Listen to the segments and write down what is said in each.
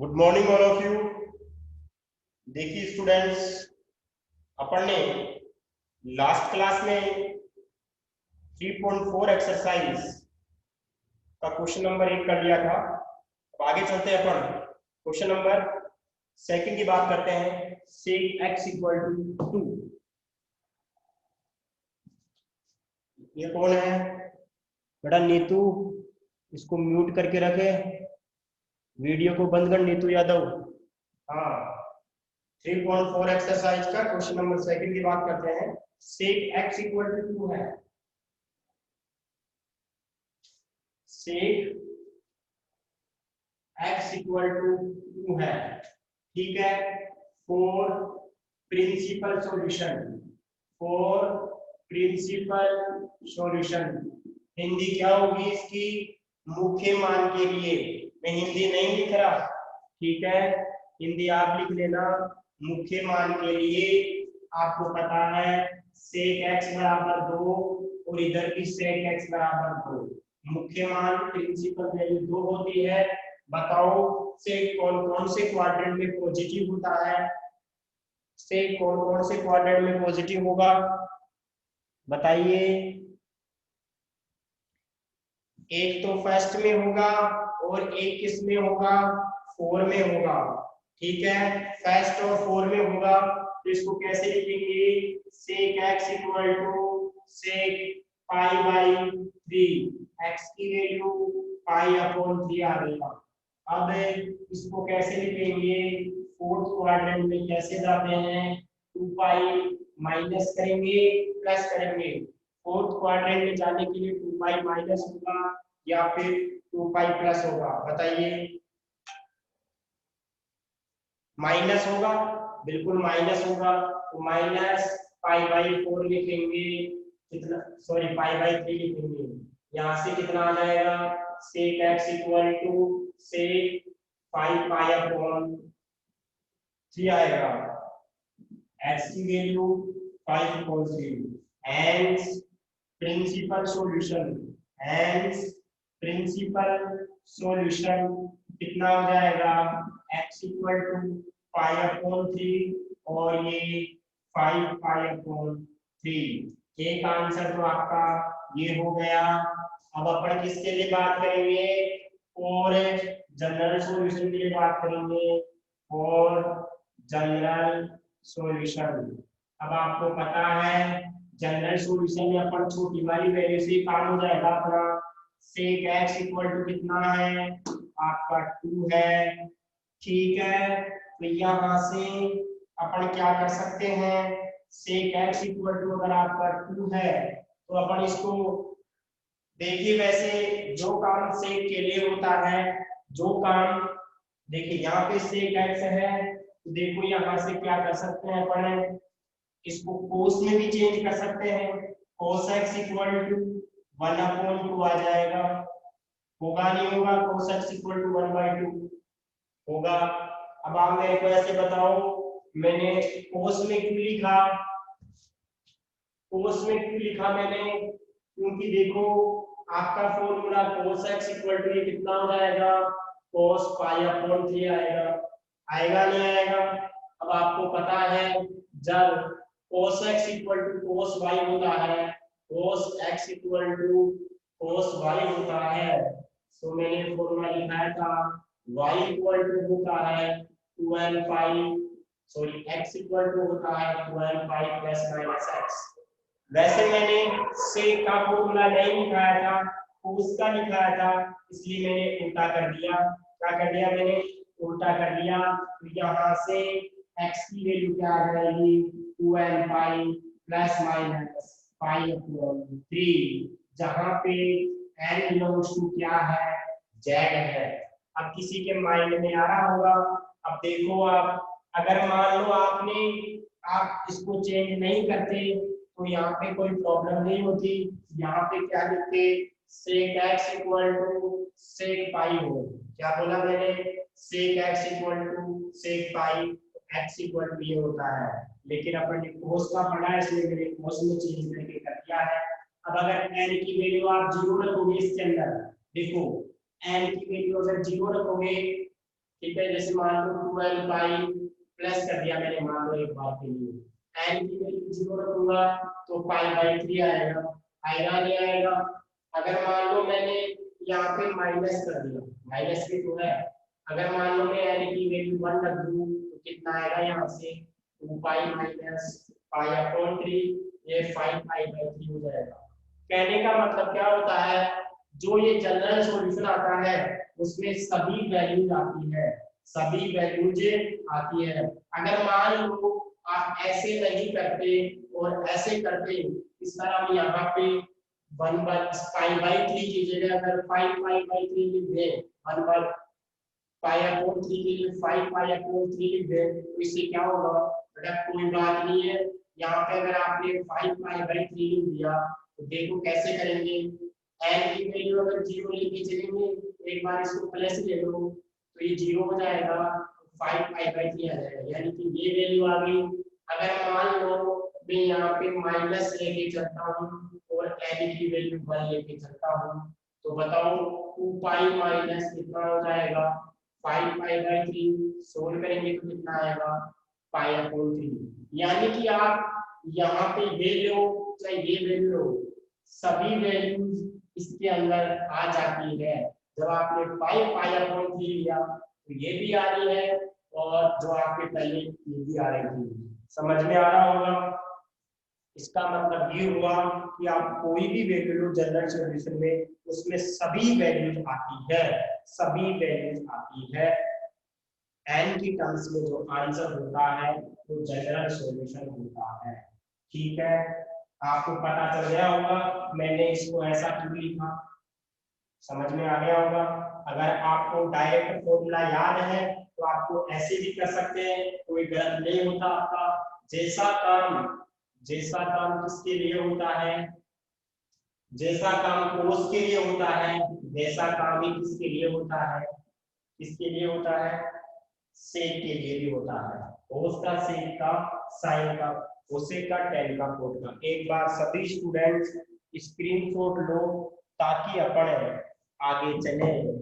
Good morning all of you. देखिए students, अपन ने last class में 3.4 एक्सरसाइज का क्वेश्चन नंबर 1 कर लिया था। अब आगे चलते हैं, अपन क्वेश्चन नंबर 2 की बात करते हैं। सेक x इक्वल टू 2। ये कौन है बेटा? नीतू, इसको म्यूट करके रखे, वीडियो को बंद कर नीतू यादव। हाँ, 3.4 एक्सरसाइज का क्वेश्चन नंबर 2 की बात करते हैं। सेक x इक्वल टू 2 है। सेक x इक्वल टू 2 है, ठीक है। For principal solution, for principal solution, Hindi क्या होगी इसकी? मुख्य मान के लिए। मैं हिंदी नहीं लिख रहा, ठीक है, हिंदी आप लिख लेना। मुख्य मान के लिए आपको पता है सेक x बराबर 2 और इधर भी सेक x बराबर 2। मुख्य मान प्रिंसिपल वैल्यू 2 होती है। बताओ सेक कौन कौन से क्वाड्रेंट में पॉजिटिव होता है? सेक कौन कौन से क्वाड्रेंट में पॉजिटिव होगा बताइए। एक तो फर्स्ट में होगा और एक किस में होगा? 4 में होगा, ठीक है। फर्स्ट और 4 में होगा तो इसको कैसे लिखेंगे? Sec x equal to sec pi by 3। x की वैल्यू पाई अपॉन 3 आ गई। अब इसको कैसे लिखेंगे? फोर्थ क्वाड्रेंट में कैसे जाते हैं? 2 पाई माइनस करेंगे प्लस करेंगे। फोर्थ क्वाड्रेंट में जाने के लिए 2 पाई माइनस होगा या फिर 2 पाई प्लस होगा? बताइए। माइनस होगा, बिल्कुल माइनस होगा। तो माइनस पाई बाई 4 लिखेंगे, कितना, सॉरी पाई बाई 3 लिखेंगे। यहाँ से कितना आ जाएगा? Sec x equal to sec 5 pi upon 3 आएगा। x की value 5 upon 3। Hence principal solution, hence principal solution कितना हो जाएगा? x इक्वल टू 5 अपॉन 3 और ये 5 पाई अपॉन 3। एक आंसर तो आपका ये हो गया। अब अपन किसके लिए बात करेंगे? और जनरल सॉल्यूशन के लिए बात करेंगे, और जनरल सॉल्यूशन। अब आपको पता है जनरल सॉल्यूशन में अपन छोटी वाली वैल्यू से काम हो जाएगा अपना। सेक x इक्वल टू कितना है आपका? 2 है, ठीक है। तो यहाँ से अपन क्या कर सकते हैं? सेक x इक्वल टू अगर आपका 2 है तो अपन इसको देखिए, वैसे जो काम सेक के लिए होता है, जो काम देखिए यहाँ पे सेक x है, तो देखो यहाँ से क्या कर सकते हैं अपन? इसको कोस में भी चेंज कर सकते हैं। कोस x इक्वल टू 1 अपॉन 2 आ जाएगा। होगा नहीं होगा? कोस x इक्वल टू 1/2 होगा। अब आप मेरे को ऐसे बताओ, मैंने कोस में क्यों लिखा? कोस में क्यों लिखा मैंने? क्योंकि देखो आपका formula cos x equal to ये कितना हो जाएगा? कोस पाई अपॉन 3 आएगा। आएगा नहीं आएगा? अब आपको पता है जब cos x equal to cos y होता है, cos x equal to cos y होता है, तो मैंने फॉर्मूला लिखा था y इक्वल टू होता है 2n pi, sorry x equal to होता है 2n पाई प्लस माइनस x। वैसे मैंने सेक का फॉर्मूला नहीं लिखाया था, कोस का लिखाया था, इसलिए मैंने उल्टा कर दिया। क्या कर दिया मैंने? उल्टा कर दिया। तो यहाँ से x की वैल्यू क्या आ जाएगी? 2n पाई प्लस माइनस पाई अपॉन 3, जहाँ पे n बिलोंग्स टू क्या है? z है। अब किसी के माइंड में आ रहा होगा, अब देखो आप, अगर मान लो आप इसको चेंज नहीं करते तो यहाँ पे कोई प्रॉब्लम नहीं होती। यहाँ पे क्या लिखते? Sec x equal to sec pi हो। क्या बोला मैंने? Sec x equal to sec pi, x equal to ये होता है, लेकिन अपन ने कोस का पढ़ा है इसलिए मैंने कोस में चेंज करके कर दिया है। अब अगर n की वैल्यू आप 0 रखोगे इसके अंदर, देखो n की वैल्यू अगर 0 रखोगे ठीक है, जैसे मान लो 12 पाई प्लस कर दिया मैंने, मान लो एक बार के लिए एन की वैल्यू 0 रखूंगा तो पाई बाई 3 आएगा, आएगा नहीं आएगा। अगर मान लो मैंने यहाँ पे माइनस कर दिया, माइनस भी तो है, अगर मान लो मैं एन की वैल्यू 1 रख दूं तो कितना आएगा यहाँ से 2 पाई माइनस पाई अपॉन 3, ये 5 पाई बाई 3 हो जाएगा। कहने का मतलब क्या होता है, जो ये जनरल सॉल्यूशन आता है उसमें सभी वैल्यूज आती है, सभी वैल्यूज आती है। अगर मान लो आप ऐसे नहीं करते और ऐसे करते, इस तरह हम यहाँ पे 1 बाई पाई बाई 3 की जगह अगर 5 पाई बाई 3 लिख दें, 1 बाई पाई अपॉन 3 के लिए 5 पाई अपॉन 3 लिख दें, तो इससे क्या होगा बेटा, कोई बात नहीं है। यहाँ पे अगर आपने 5 पाई बाई 3 लिख दिया तो देखो कैसे करेंगे, एन की वैल्यू अगर 0 लेके चलेंगे, एक बार इसको प्लस ले लो तो ये 0 हो जाएगा, 5 पाई बाई 3 आ जाएगा, यानी कि ये वैल्यू आ गई। अगर मान लो मैं यहाँ पे माइनस लेके चलता हूँ और एन की वैल्यू 1 लेके चलता हूँ, तो बताओ 2 पाई माइनस कितना हो जाएगा 5 पाई बाई 3, सोल्व करेंगे तो कितना आएगा पाई अपॉन 3। यानी कि आप यहाँ पे ये लो चाहे ये वैल्यू लो, सभी वैल्यूज इसके अंदर आ जाती है। जब आपने 5 पाई अपॉन 3 लिया तो ये भी आ रही है और जो आपके पहले ये भी आ रही थी। समझ में आ रहा होगा, इसका मतलब ये हुआ कि आप कोई भी वैल्यू लो जनरल सॉल्यूशन में, उसमें सभी वैल्यूज आती है, सभी वैल्यूज आती है। एन की टर्म्स में जो आंसर होता है वो जनरल सॉल्यूशन होता है। ठीक है, आपको पता चल गया होगा मैंने इसको ऐसा क्यों लिखा, समझ में आ गया होगा। अगर आपको डायरेक्ट फॉर्मूला याद है तो आपको ऐसे भी कर सकते हैं, कोई गलत नहीं होता आपका। जैसा काम किसके लिए होता है, जैसा काम कोस के लिए होता है वैसा काम ही किसके लिए होता है, किसके लिए होता है, सेक के लिए भी होता है। कोस का, सेक का, साइन का, कोसेक का, टेन का, कोट का। एक बार सभी स्टूडेंट्स स्क्रीनशॉट लो ताकि अपन आगे चले।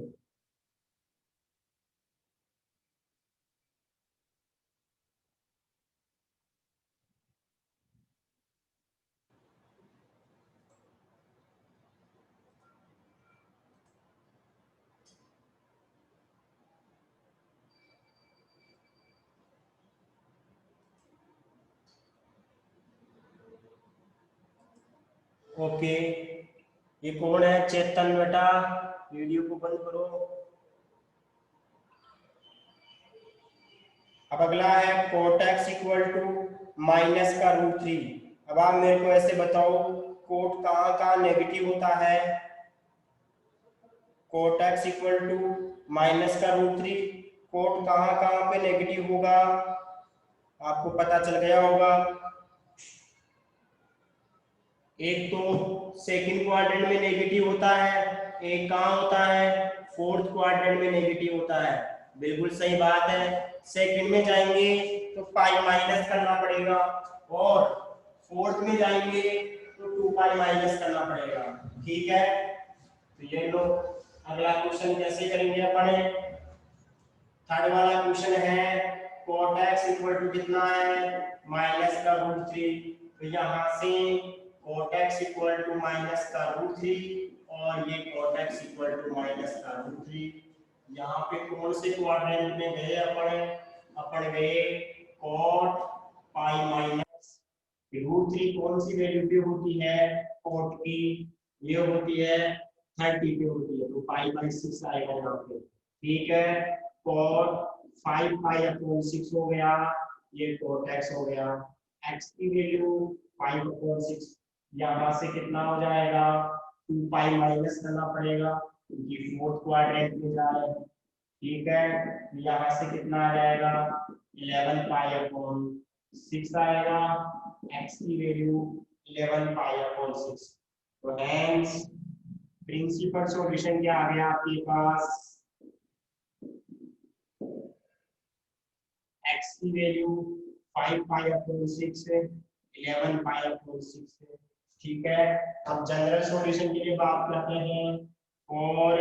ओके, ये कौन है, चेतन बेटा वीडियो को बंद करो। अब अगला है cot x equal to minus का रूट 3। अब आप मेरे को ऐसे बताओ कोट कहाँ कहाँ नेगेटिव होता है, cot x equal to minus का रूट 3 कोट कहाँ कहाँ पे नेगेटिव होगा, आपको पता चल गया होगा। एक तो सेकंड क्वाड्रेंट में नेगेटिव होता है, एक कहाँ होता है फोर्थ क्वाड्रेंट में नेगेटिव होता है। बिल्कुल सही बात है, सेकंड में जाएंगे तो पाई माइनस करना पड़ेगा और फोर्थ में जाएंगे तो 2 पाई माइनस करना पड़ेगा। ठीक है, तो ये लो अगला क्वेश्चन कैसे करेंगे अपन, थर्ड वाला क्वेश्चन है cot x इक्वल टू कितना है माइनस का रूट 3। तो यहाँ से cot x equal to minus का रूट 3 और ये cot x equal to minus का रूट 3। यहाँ पे कौन से क्वाड्रेंट में गए अपन गए cot पाई माइनस रूट 3। कौन सी वैल्यू पे होती है cot की, ये होती है 30 पे होती है, तो पाई बाई 6 आएगा यहाँ पे। ठीक है, cot 5 पाई अपॉन 6 हो गया, ये cot x हो गया। x की वैल्यू 5 अपॉन 6, यहाँ से कितना हो जाएगा 2 पाई माइनस करना पड़ेगा क्योंकि फोर्थ क्वाड्रेंट में जा रहे हैं। ठीक है, यहाँ से कितना आ जाएगा 11 पाई अपॉन 6 आएगा, x की वैल्यू 11 पाई अपॉन 6। तो हेंस प्रिंसिपल सॉल्यूशन क्या आ गया आपके पास, x की वैल्यू 5 पाई अपॉन 6 है, 11 पाई अपॉन 6 है। ठीक है, अब जनरल सॉल्यूशन के लिए बात करते हैं और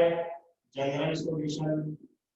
जनरल सॉल्यूशन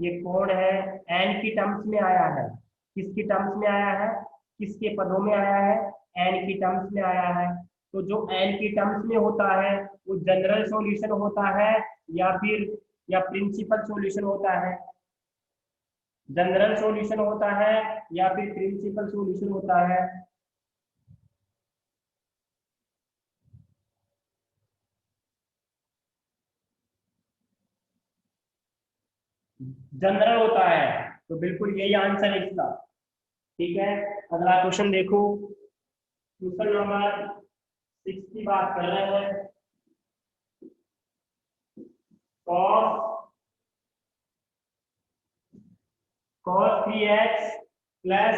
ये कोण है एन की टर्म्स में आया है। किसकी टर्म्स में आया है? किसके पदों में आया है? एन की टर्म्स में आया है। तो जो एन की टर्म्स में होता है वो जनरल सॉल्यूशन होता है या प्रिंसिपल सॉल्यूशन होता है? जनरल सॉल्यूशन होता है या फिर प्रिंसिपल सॉल्यूशन होता है? जनरल होता है। तो बिल्कुल यही आंसर है इसका। ठीक है, अगला क्वेश्चन देखो। क्वेश्चन नंबर 6 की बात कर रहे हैं। cos cos 3x plus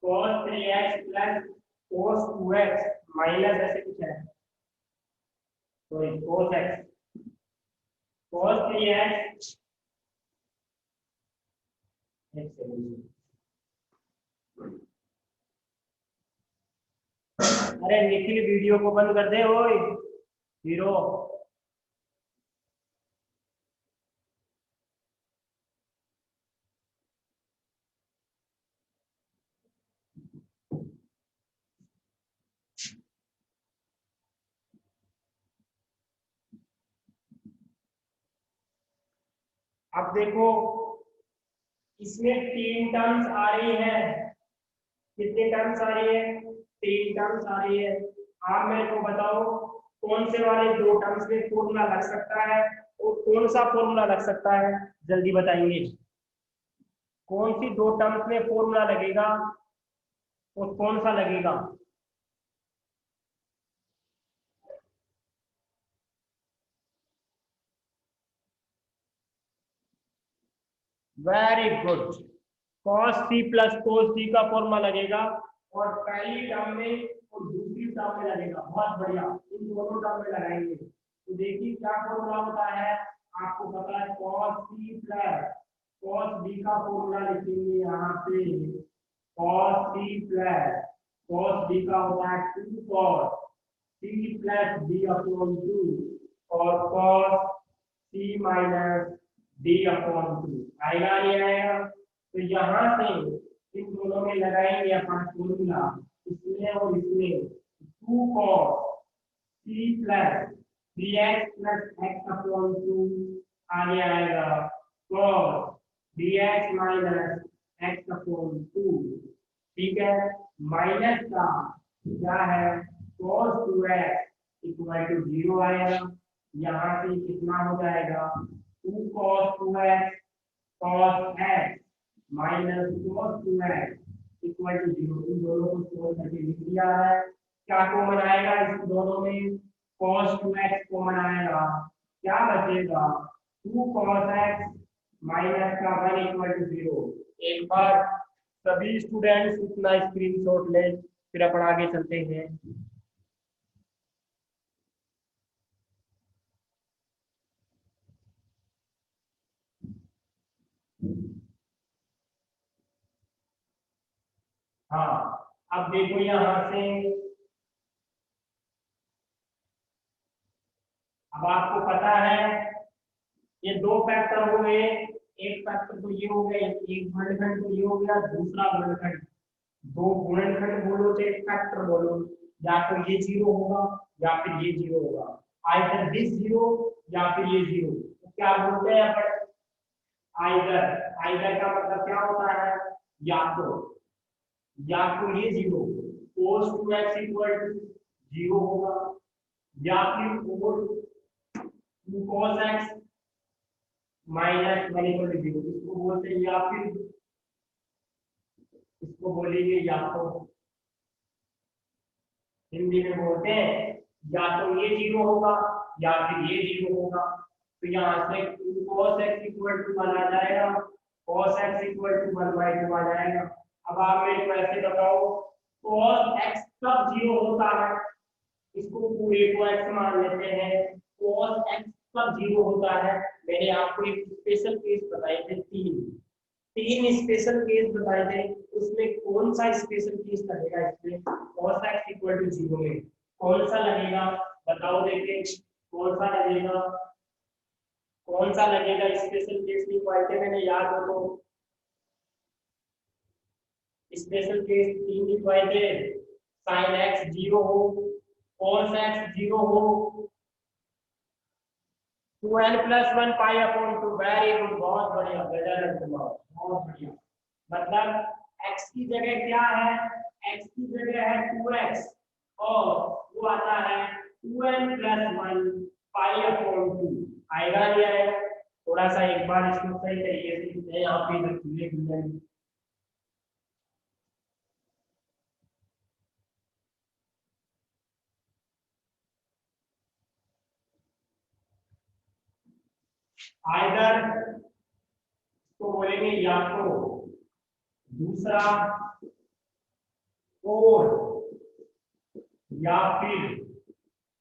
cos 3x plus cos 2x minus ऐसे कुछ है, sorry cos x, cos 3x, एक सेकंड, अरे निखिल वीडियो को बंद कर दे ओए हीरो। अब देखो, इसमें 3 टर्म्स आ रही है। कितने टर्म्स आ रही है? 3 टर्म्स आ रही है। आप मेरे को बताओ कौन से वाले 2 टर्म्स में फॉर्मूला लग सकता है और कौन सा फॉर्मूला लग सकता है, जल्दी बताएंगे। कौन सी 2 टर्म्स में फॉर्मूला लगेगा और कौन सा लगेगा? Very good. cos c plus cos d का फॉर्मूला लगेगा और पहली टर्म में और दूसरी टर्म में लगेगा। बहुत बढ़िया, इन दोनों टर्म में लगाएंगे। तो देखिए क्या फॉर्मूला होता है, आपको पता है cos c plus cos d का फॉर्मूला लिखेंगे यहाँ पे। cos c plus cos d का होता है 2 cos c plus d upon 2 और cos c minus d upon 2 आएगा, नहीं आएगा? तो यहाँ से इन दोनों में लगाएंगे अपन फॉर्मूला, इसमें और इसमें। 2 cos c plus 3x plus x upon 2 आगे आएगा cos dx minus x upon 2। ठीक है, माइनस का क्या है, cos 2x इक्वल टू 0 आएगा। यहाँ से कितना हो जाएगा, 2 cos 2x cos x माइनस cos 2x इक्वल टू 0। इन दोनों को सोल्व करके लिख दिया है। क्या कॉमन आएगा इस दोनों में? cos 2x कॉमन आएगा, क्या बचेगा, 2 cos x माइनस का 1 इक्वल टू 0। एक बार सभी स्टूडेंट्स इतना स्क्रीनशॉट ले, फिर अपन आगे चलते हैं। हाँ, अब देखो यहाँ से, अब आपको पता है ये 2 फैक्टर हो गए। एक फैक्टर तो ये हो गया, एक गुणनखंड तो ये हो गया, दूसरा गुणनखंड। 2 गुणनखंड बोलो चाहे फैक्टर बोलो, या तो ये 0 होगा या फिर ये 0 होगा। आइदर दिस 0 या फिर ये 0। तो क्या बोलते हैं अपन, आइदर। आइदर का मतलब क्या होता है, या तो ये 0 cos 2x इक्वल टू 0 होगा, या फिर cos 2 cos x minus 1 equal to 0। इसको बोलते हैं, या फिर इसको बोलेंगे, या तो हिंदी में बोलते हैं या तो ये 0 होगा या फिर ये 0 होगा। तो यहाँ से 2 cos x इक्वल टू 1 आ जाएगा, cos x इक्वल टू 1/2 आ जाएगा। अब आप मेरे को ऐसे बताओ, cos x कब 0 होता है? इसको पूरे को x मान लेते हैं। cos x कब 0 होता है? मैंने आपको एक स्पेशल केस बताए थे, 3 स्पेशल केस बताए थे। उसमें कौन सा स्पेशल केस लगेगा इसमें cos x इक्वल टू 0 में? कौन सा लगेगा बताओ, देखें कौन सा लगेगा। कौन सा लगेगा स्पेशल केस की क्वालिटी, मैंने याद हो तो स्पेशल केस 3 लिखवाए थे, साइन एक्स 0 हो, कॉस एक्स 0 हो, 2n+1 पाई अपॉन 2, वेरी गुड, बहुत बढ़िया, बेटर है तुम्हारा, बहुत बढ़िया। मतलब x की जगह क्या है, x की जगह है 2x और वो आता है 2n+1 पाई अपॉन 2, आएगा नहीं आएगा? थोड़ा सा एक बार इसको सही तरीके से लिखते हैं, यहाँ पे इधर खुले खुले आइदर तो बोलेंगे या तो दूसरा और या फिर,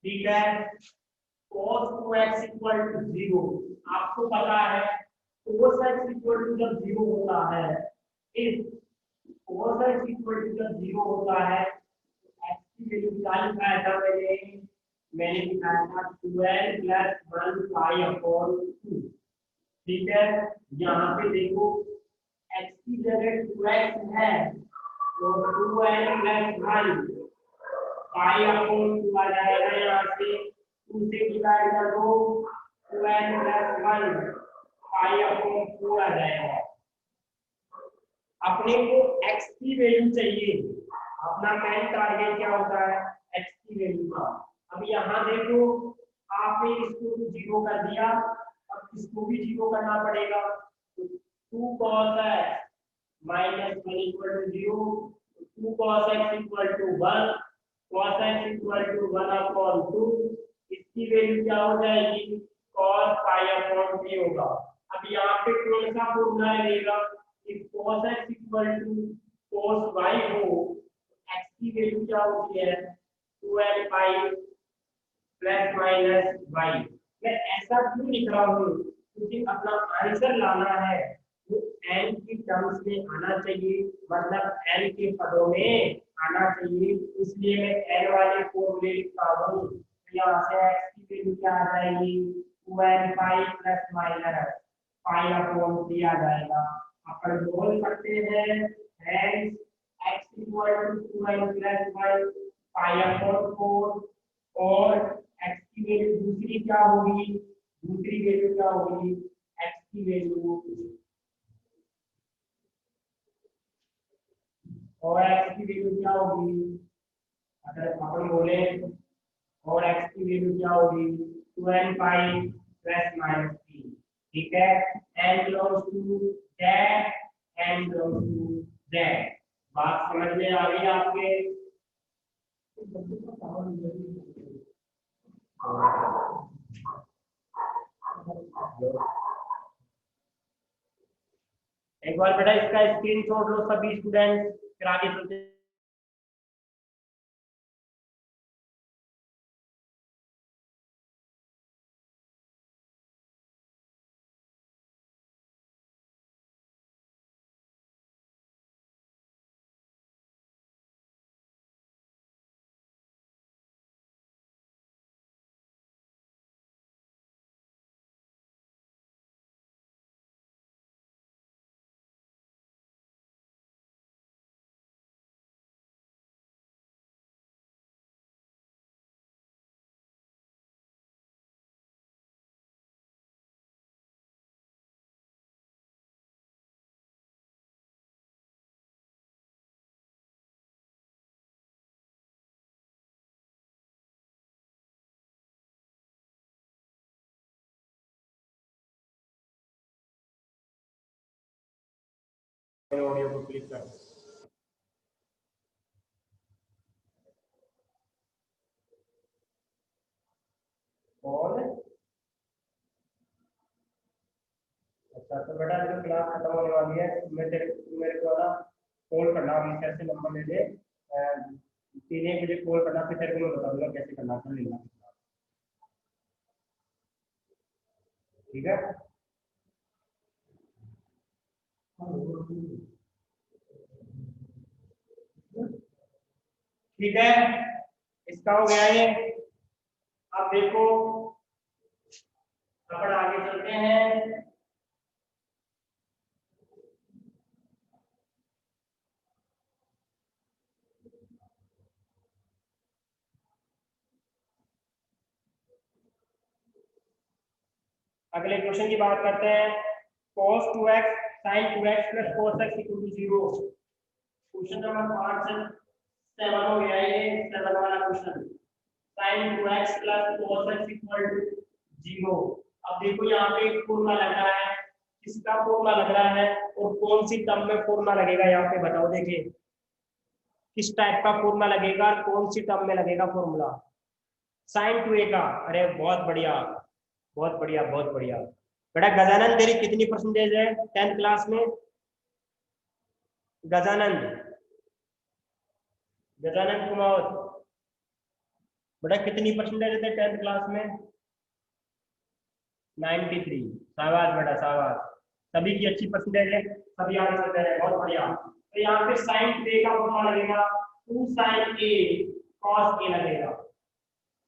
ठीक है, cos 2x इक्वल टू 0, आपको पता है cos x इक्वल टू जब 0 होता है, if cos x equal to जब 0 होता है, x की वैल्यू क्या लिखा था मैंने लिखाया था 12+1 पाई अपॉन 2, ठीक है। यहाँ पे देखो x की जगह 2x है तो 2n+1 पाई अपॉन 2 आ जाएगा, यहाँ से 2 से डिवाइड कर दो, 2n+1 पाई अपॉन 4 आ जाएगा। अपने को x की वैल्यू चाहिए, अपना मेन टारगेट क्या होता है, x की वैल्यू का। अब यहाँ देखो आपने इसको 0 कर दिया, अब इसको भी 0 करना पड़ेगा, तो 2 cos x -1 = 0, 2 cos x = 1, cos x = 1 upon 2, इसकी वैल्यू क्या हो जाएगी, cos पाई अपॉन 3 होगा। अब यहाँ पे कौन सा फॉर्मूला लगेगा, if cos x = cos y हो, x की वैल्यू क्या होती है 2n पाई प्लस माइनस y। मैं ऐसा क्यों लिख रहा हूँ, क्योंकि अपना आंसर लाना है वो n की टर्म्स में आना चाहिए, मतलब n के पदों में आना चाहिए, इसलिए मैं n वाले फॉर्मूले लिखता हूँ। तो यहाँ से x की वैल्यू क्या आ जाएगी 2n पाई प्लस माइनस पाई अपॉन 3 आ जाएगा। अपन बोल सकते हैं hence x = 2n+1 pi upon 4, और x की वैल्यू दूसरी क्या होगी, दूसरी वैल्यू क्या होगी, x की वैल्यू और x की वैल्यू क्या होगी, अगर अपन बोले और x की वैल्यू क्या होगी 2n पाई प्लस माइनस 3, ठीक है। n belongs to z, n belongs to z, बात समझ में आ गई आपके? एक बार बेटा इसका स्क्रीनशॉट लो सभी स्टूडेंट, फिर आगे चलते हैं। ऑडियो को क्लिक कर, और अच्छा तो बेटा जब क्लास खत्म होने वाली है, मेरे को ना कॉल करना, अभी कैसे नंबर ले ले, 3 बजे कॉल करना, फिर तेरे को मैं बता दूंगा कैसे करना कर लेना, ठीक है। ठीक है, इसका हो गया ये। अब देखो अपन आगे चलते हैं। अगले क्वेश्चन की बात करते हैं। cos 2x sin 2x plus cos x equal to 0। Question number 5 7 हो गया ये 7 वाला question. sin 2x plus cos x equal to 0। अब देखो यहाँ पे एक फॉर्मूला लग रहा है, किसका फॉर्मूला लग रहा है और कौन सी टर्म में फॉर्मूला लगेगा यहाँ पे बताओ। देखिए किस टाइप का फॉर्मूला लगेगा, कौन सी टर्म में लगेगा फॉर्मूला। sin 2a का, अरे बहुत बढ़िया बहुत बढ़िया बहुत बढ़िया। बेटा गजानंद तेरी कितनी परसेंटेज है 10th क्लास में? गजानंद, गजानंद कुमार बेटा कितनी परसेंटेज है 10th क्लास में? 93। शाबाश बेटा शाबाश, सभी की अच्छी परसेंटेज है, सभी आंसर दे रहे हैं, बहुत बढ़िया। तो यहाँ पे sin 2a का फॉर्मूला लगेगा 2 sin a cos a लगेगा।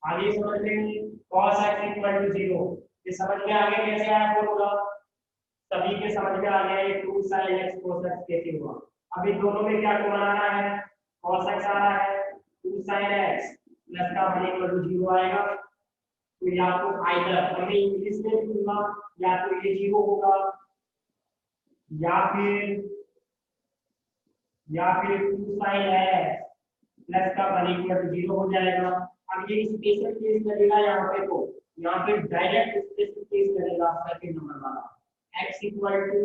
आगे समझ लेंगे cos x इक्वल टू 0। ये समझ में आ गया कैसे आया फॉर्मूला? सभी के समझ में आ गया ये 2 sin x cos x कैसे हुआ। अब इन दोनों में क्या कॉमन आ रहा है? cos x आ रहा है, 2 sin x प्लस का वन इक्वल टू 0 आएगा। तो या तो आइदर हमें इंग्लिश में लिखूंगा, या तो ये 0 होगा या फिर 2 sin x प्लस का वन इक्वल टू 0 हो जाएगा। अब ये स्पेशल केस लगेगा यहाँ पे, तो यहाँ पे डायरेक्ट स्पेशल केस लगेगा सेकंड नंबर वाला, x इक्वल टू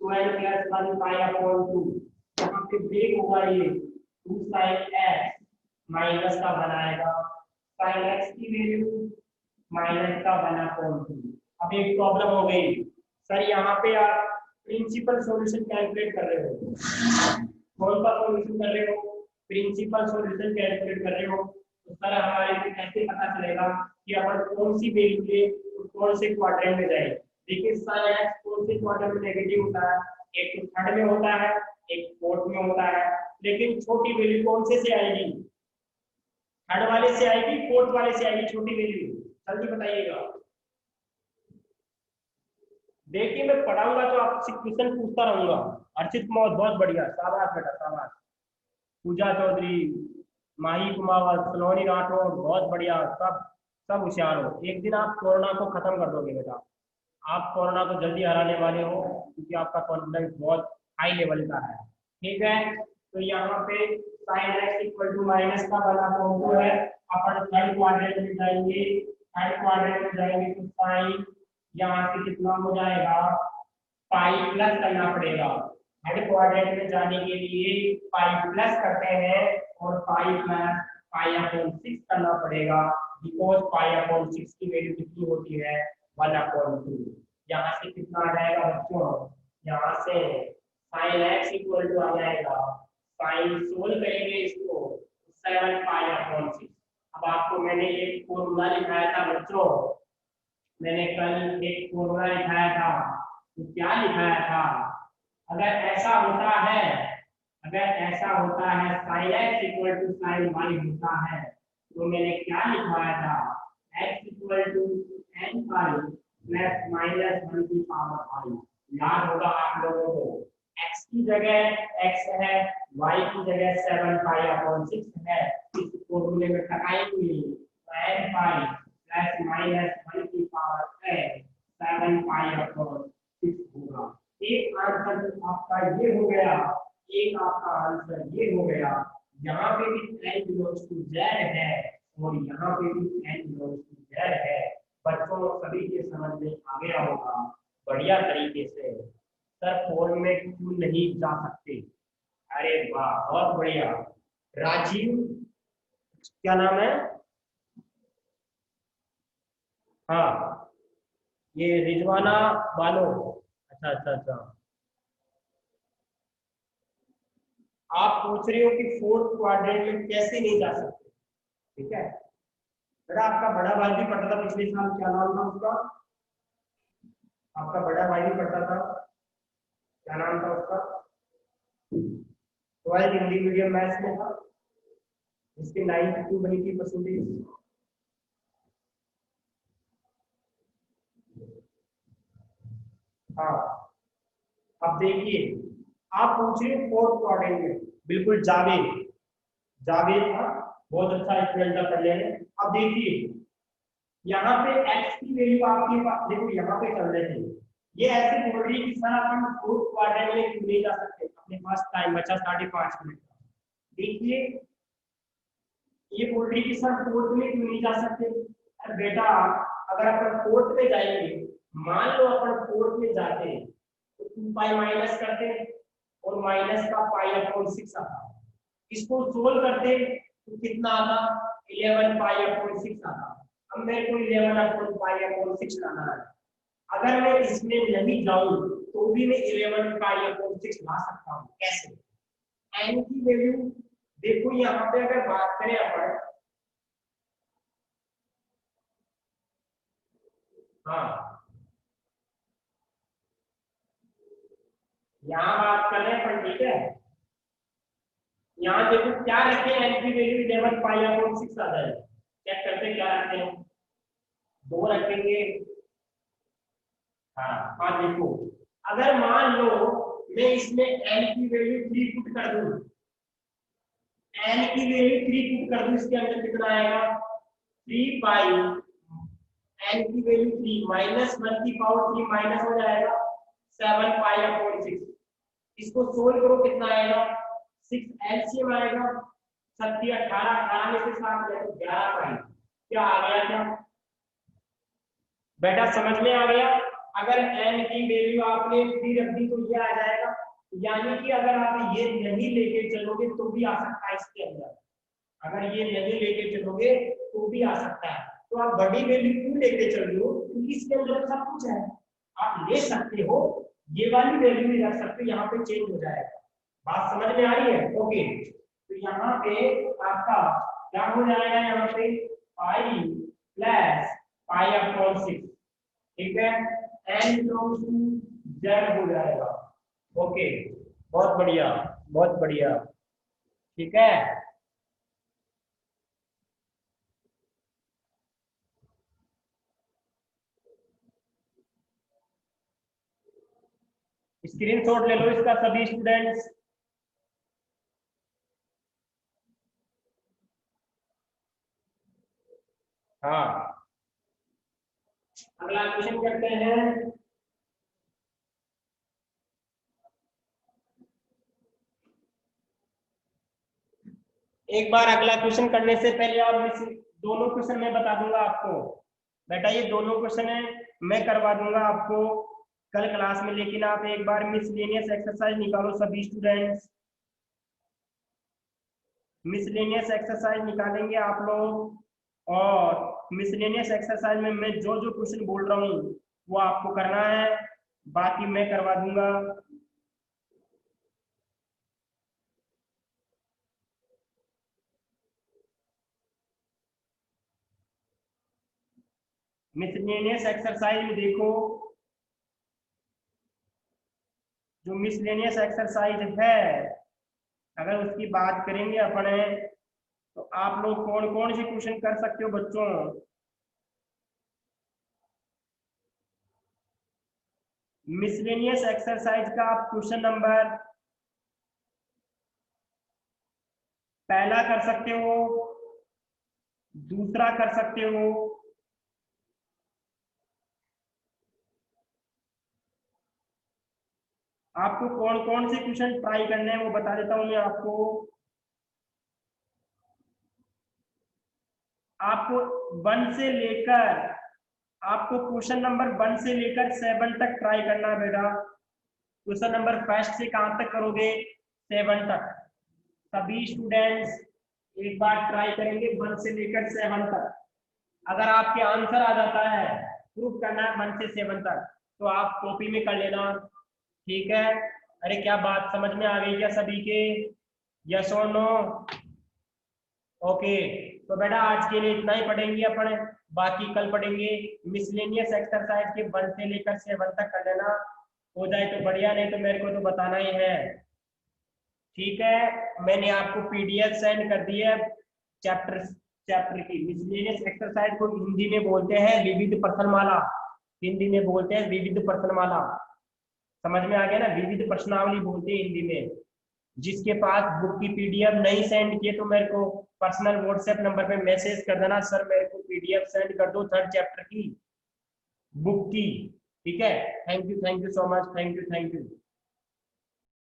12 प्लस 1 पाई अपॉन 2। यहाँ पे ब्रेक होगा ये 2 sin x माइनस का बनाएगा sin x की वैल्यू माइनस का 1 अपॉन 2। अब एक प्रॉब्लम हो गई सर, यहाँ पे आप प्रिंसिपल सॉल्यूशन कैलकुलेट कर रहे हो। कौन सा सॉल्यूशन कर रहे हो? प्रिंसिपल सॉल्यूशन कैलकुलेट कर रहे हो। तो सर हमारे को कैसे पता चलेगा कि अपन कौन सी वैल्यू ले और कौन से क्वाड्रेंट में जाए? देखिए sin x कौन से क्वाड्रेंट में नेगेटिव होता है? एक तो थर्ड में होता है, एक फोर्थ में होता है। लेकिन छोटी वैल्यू कौन से आएगी? थर्ड वाले से आएगी, फोर्थ वाले से आएगी छोटी वैल्यू? जल्दी बताइएगा। देखिए मैं पढ़ाऊंगा तो आपसे क्वेश्चन पूछता रहूंगा। अर्चित कुमार बहुत बढ़िया, शाबाश बेटा शाबाश। पूजा चौधरी, माही कुमावत, सलोनी राठौर बहुत बढ़िया, सब सब होशियार हो। एक दिन आप कोरोना को खत्म कर दोगे बेटा, आप कोरोना को जल्दी हराने वाले हो, क्योंकि आपका कॉन्फिडेंस बहुत हाई लेवल का है। ठीक है, तो यहाँ पे sin x equal to minus का बना फॉर्मूला है। अपन थर्ड क्वाड्रेंट में जाएंगे, थर्ड क्वाड्रेंट में जाएंगे तो sin यहाँ से कितना हो जाएगा, पाई प्लस करना पड़ेगा। थर्ड क्वाड्रेंट में जाने के लिए पाई प्लस करते हैं और पाई प्लस पाई अपॉन 6 करना पड़ेगा, बिकॉज पाई अपॉन 6 की वैल्यू कितनी होती है 1 अपॉन 2। यहाँ से कितना आ जाएगा बच्चों, यहाँ से sin x इक्वल टू आ जाएगा, sin सोल्व करेंगे इसको 7 पाई अपॉन 6। अब आपको मैंने एक फॉर्मूला लिखाया था बच्चों, मैंने कल एक फॉर्मूला लिखाया था, तो क्या लिखाया था? अगर ऐसा होता है, अगर ऐसा होता है sin x equal to sin y होता है, तो मैंने क्या लिखवाया था? x इक्वल टू n पाई प्लस माइनस 1 की पावर i। याद होगा आप लोगों को, x की जगह x है, y की जगह 7 पाई अपॉन 6 है। इस फॉर्मूले में लगाएंगे n पाई प्लस माइनस 1 की पावर है 7 पाई अपॉन 6 होगा। एक आंसर तो आपका ये हो गया, एक आपका आंसर ये हो गया। यहाँ पे भी n बिलोंग्स टू z है और यहाँ पे भी n बिलोंग्स टू z है। बच्चों सभी के समझ में आ गया होगा बढ़िया तरीके से। सर फोन में क्यों नहीं जा सकते? अरे वाह बहुत बढ़िया। राजीव, क्या नाम है? हाँ ये रिजवाना बानो, अच्छा अच्छा अच्छा। आप पूछ रहे हो कि फोर्थ क्वाड्रेंट में कैसे नहीं जा सकते, ठीक है बेटा। आपका बड़ा भाई भी पढ़ता था पिछले साल, क्या नाम था उसका? आपका बड़ा भाई भी पढ़ता था, क्या नाम था उसका? 12 हिंदी मीडियम मैथ्स में था, इसकी 92 बनी थी परसेंटेज। हाँ, अब देखिए, आप पूछ रहे हो फोर्थ क्वाड्रेंट में, बिल्कुल जावेद, जावेद था, बहुत अच्छा स्टूडेंट था पढ़ने में। अब देखिए, यहाँ पे x की वैल्यू आपके पास, देखो यहाँ पे चल रहे थे, ये ऐसे बोल रही है कि सर अपन फोर्थ क्वाड्रेंट में क्यों नहीं जा सकते, अपने पास टाइम बचा 5.5 मिनट का। देखिए, ये बोल रही है कि सर फोर्थ में क्यों नहीं जा सकते। अरे बेटा, अगर अपन फोर्थ में जाएंगे, मान लो अपन फोर्थ में जाते हैं, तो 2 पाई माइनस करते और माइनस का पाई अपॉन 6 आता, इसको सोल्व करते तो कितना आता, 11 पाई अपॉन 6 आता। अब मेरे को 11 अपॉन पाई अपॉन 6 लाना है। अगर मैं इसमें नहीं जाऊं तो भी मैं 11 पाई अपॉन 6 ला सकता हूँ। कैसे? एन की वैल्यू, देखो यहाँ पे अगर बात करें अपन, हाँ यहाँ बात कर रहे हैं अपन, ठीक है। यहाँ देखो क्या रखे, एन की वैल्यू 11 पाई अपॉन 6 आ जाए, चेक करते क्या रखते हैं, 2 रखेंगे। हाँ हाँ, देखो, अगर मान लो मैं इसमें एन की वैल्यू 3 पुट कर दूं, एन की वैल्यू 3 पुट कर दूं, इसके अंदर कितना आएगा, 3 पाई, एन की वैल्यू 3 माइनस 1 की पावर 3 माइनस हो जाएगा 7 पाई अपॉन 6। इसको सोल्व करो, कितना आएगा, 6 एलसीएम आएगा, 7 18, 18 में से 7 गया तो 11 पाई। क्या आ गया, क्या बेटा समझ में आ गया? अगर n की वैल्यू आपने 3 रख दी तो ये आ जाएगा, यानी कि अगर आप ये नहीं लेके चलोगे तो भी आ सकता है इसके अंदर, अगर ये नहीं लेके चलोगे तो भी आ सकता है। तो आप बड़ी वैल्यू क्यों लेके चल रहे हो, क्योंकि इसके अंदर सब कुछ है, आप ले सकते हो, ये वाली वैल्यू भी रख सकते हो, यहाँ पे चेंज हो जाएगा। बात समझ में आ रही है? ओके, तो यहाँ पे आपका क्या हो जाएगा, यहाँ पे पाई प्लस पाई अपॉन 6, ठीक है, n बिलोंग्स टू z हो जाएगा। ओके, बहुत बढ़िया, बहुत बढ़िया, ठीक है। स्क्रीनशॉट ले लो इसका सभी स्टूडेंट्स। हाँ, अगला क्वेश्चन करते हैं। एक बार अगला क्वेश्चन करने से पहले और दोनों क्वेश्चन मैं बता दूंगा आपको, बेटा ये दोनों क्वेश्चन है मैं करवा दूंगा आपको कल क्लास में, लेकिन आप एक बार मिसलेनियस एक्सरसाइज निकालो सभी स्टूडेंट्स, मिसलेनियस एक्सरसाइज निकालेंगे आप लोग, और मिसलेनियस एक्सरसाइज में मैं जो जो क्वेश्चन बोल रहा हूँ वो आपको करना है, बाकी मैं करवा दूंगा। मिसलेनियस एक्सरसाइज में देखो, जो मिसलेनियस एक्सरसाइज है अगर उसकी बात करेंगे अपने, तो आप लोग कौन कौन से क्वेश्चन कर सकते हो बच्चों। मिसलेनियस एक्सरसाइज का आप क्वेश्चन नंबर पहला कर सकते हो, दूसरा कर सकते हो, आपको कौन कौन से क्वेश्चन ट्राई करने हैं वो बता देता हूं मैं आपको। आपको वन से लेकर, आपको क्वेश्चन नंबर 1 से लेकर 7 तक ट्राई करना है बेटा। क्वेश्चन नंबर फर्स्ट से कहां तक करोगे, 7 तक। सभी स्टूडेंट्स एक बार ट्राई करेंगे 1 से लेकर 7 तक। अगर आपके आंसर आ जाता है, प्रूफ करना है 1 से 7 तक, तो आप कॉपी में कर लेना, ठीक है। अरे क्या बात समझ में आ गई क्या सभी के, यस और नो? ओके, तो बेटा आज के लिए इतना ही पढ़ेंगे अपन, बाकी कल पढ़ेंगे। मिसलेनियस एक्सरसाइज के 1 से लेकर 7 तक कर लेना, हो जाए तो बढ़िया, नहीं तो मेरे को तो बताना ही है, ठीक है। मैंने आपको पीडीएफ सेंड कर दी है चैप्टर चैप्टर की। मिसलेनियस एक्सरसाइज को हिंदी में बोलते हैं विविध प्रश्नमाला, हिंदी में बोलते हैं विविध प्रश्नमाला। समझ में आ गया ना, विविध प्रश्नावली बोलते हैं हिंदी में। जिसके पास बुक की पीडीएफ नहीं सेंड किए तो मेरे को पर्सनल व्हाट्सएप नंबर पे मैसेज कर देना, सर मेरे को पीडीएफ सेंड कर दो 3rd चैप्टर की बुक की। ठीक है, thank you so much, thank you.